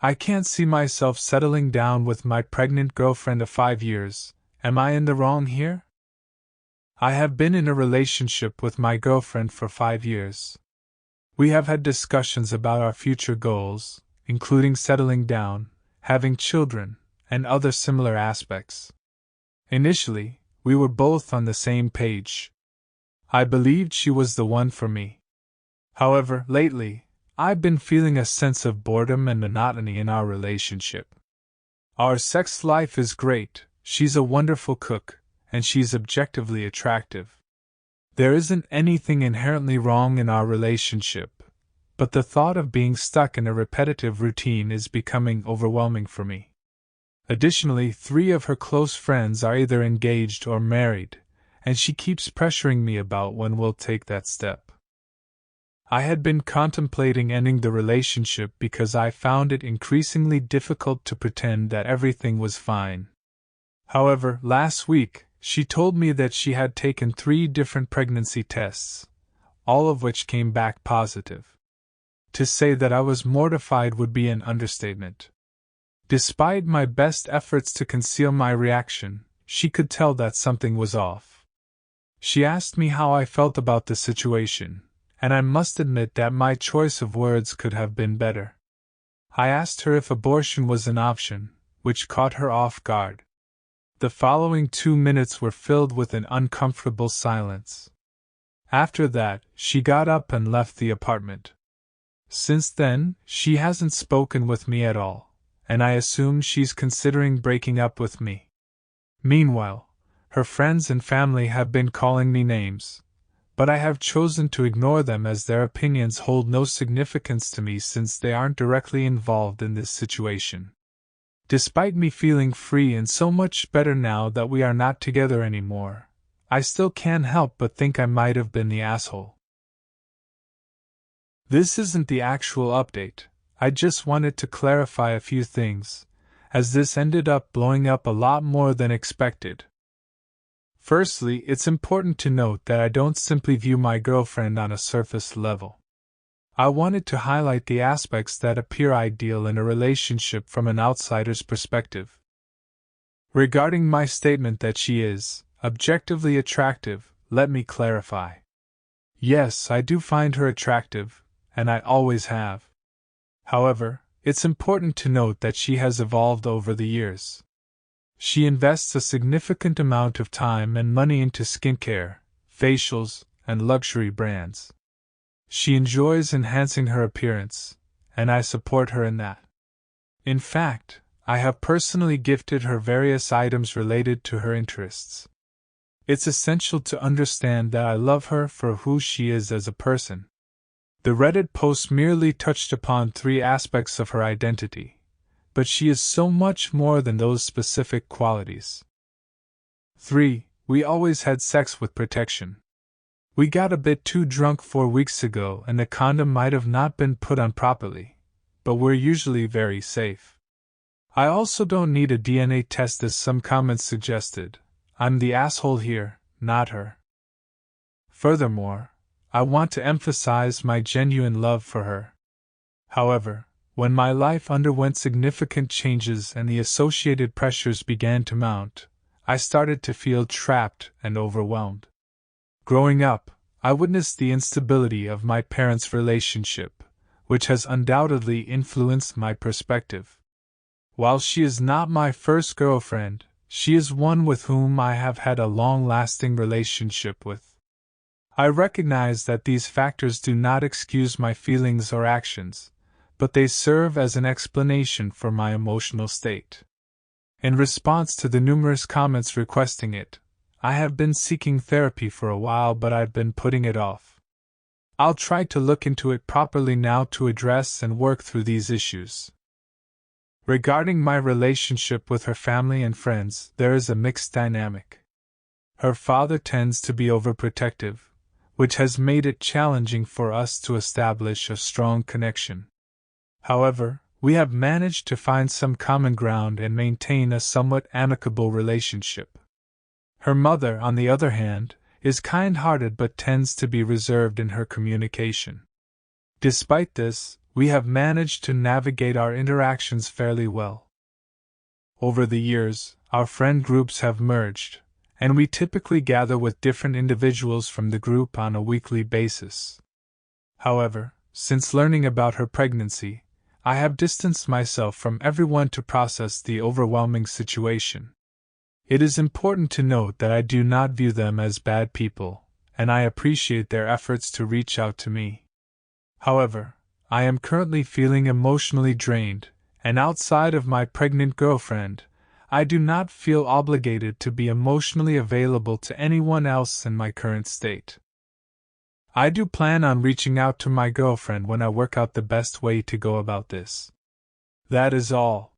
I can't see myself settling down with my pregnant girlfriend of 5 years. Am I in the wrong here? I have been in a relationship with my girlfriend for 5 years. We have had discussions about our future goals, including settling down, having children, and other similar aspects. Initially, we were both on the same page. I believed she was the one for me. However, lately, I've been feeling a sense of boredom and monotony in our relationship. Our sex life is great, she's a wonderful cook, and she's objectively attractive. There isn't anything inherently wrong in our relationship, but the thought of being stuck in a repetitive routine is becoming overwhelming for me. Additionally, 3 of her close friends are either engaged or married, and she keeps pressuring me about when we'll take that step. I had been contemplating ending the relationship because I found it increasingly difficult to pretend that everything was fine. However, last week, she told me that she had taken 3 different pregnancy tests, all of which came back positive. To say that I was mortified would be an understatement. Despite my best efforts to conceal my reaction, she could tell that something was off. She asked me how I felt about the situation, and I must admit that my choice of words could have been better. I asked her if abortion was an option, which caught her off guard. The following 2 minutes were filled with an uncomfortable silence. After that, she got up and left the apartment. Since then, she hasn't spoken with me at all, and I assume she's considering breaking up with me. Meanwhile, her friends and family have been calling me names, but I have chosen to ignore them as their opinions hold no significance to me since they aren't directly involved in this situation. Despite me feeling free and so much better now that we are not together anymore, I still can't help but think I might have been the asshole. This isn't the actual update, I just wanted to clarify a few things, as this ended up blowing up a lot more than expected. Firstly, it's important to note that I don't simply view my girlfriend on a surface level. I wanted to highlight the aspects that appear ideal in a relationship from an outsider's perspective. Regarding my statement that she is objectively attractive, let me clarify. Yes, I do find her attractive, and I always have. However, it's important to note that she has evolved over the years. She invests a significant amount of time and money into skincare, facials, and luxury brands. She enjoys enhancing her appearance, and I support her in that. In fact, I have personally gifted her various items related to her interests. It's essential to understand that I love her for who she is as a person. The Reddit post merely touched upon 3 aspects of her identity, but she is so much more than those specific qualities. 3. We always had sex with protection. We got a bit too drunk 4 weeks ago and the condom might have not been put on properly, but we're usually very safe. I also don't need a DNA test as some comments suggested. I'm the asshole here, not her. Furthermore, I want to emphasize my genuine love for her. However, when my life underwent significant changes and the associated pressures began to mount, I started to feel trapped and overwhelmed. Growing up, I witnessed the instability of my parents' relationship, which has undoubtedly influenced my perspective. While she is not my first girlfriend, she is one with whom I have had a long-lasting relationship with. I recognize that these factors do not excuse my feelings or actions, but they serve as an explanation for my emotional state. In response to the numerous comments requesting it, I have been seeking therapy for a while, but I've been putting it off. I'll try to look into it properly now to address and work through these issues. Regarding my relationship with her family and friends, there is a mixed dynamic. Her father tends to be overprotective, which has made it challenging for us to establish a strong connection. However, we have managed to find some common ground and maintain a somewhat amicable relationship. Her mother, on the other hand, is kind-hearted but tends to be reserved in her communication. Despite this, we have managed to navigate our interactions fairly well. Over the years, our friend groups have merged, and we typically gather with different individuals from the group on a weekly basis. However, since learning about her pregnancy, I have distanced myself from everyone to process the overwhelming situation. It is important to note that I do not view them as bad people, and I appreciate their efforts to reach out to me. However, I am currently feeling emotionally drained, and outside of my pregnant girlfriend, I do not feel obligated to be emotionally available to anyone else in my current state. I do plan on reaching out to my girlfriend when I work out the best way to go about this. That is all.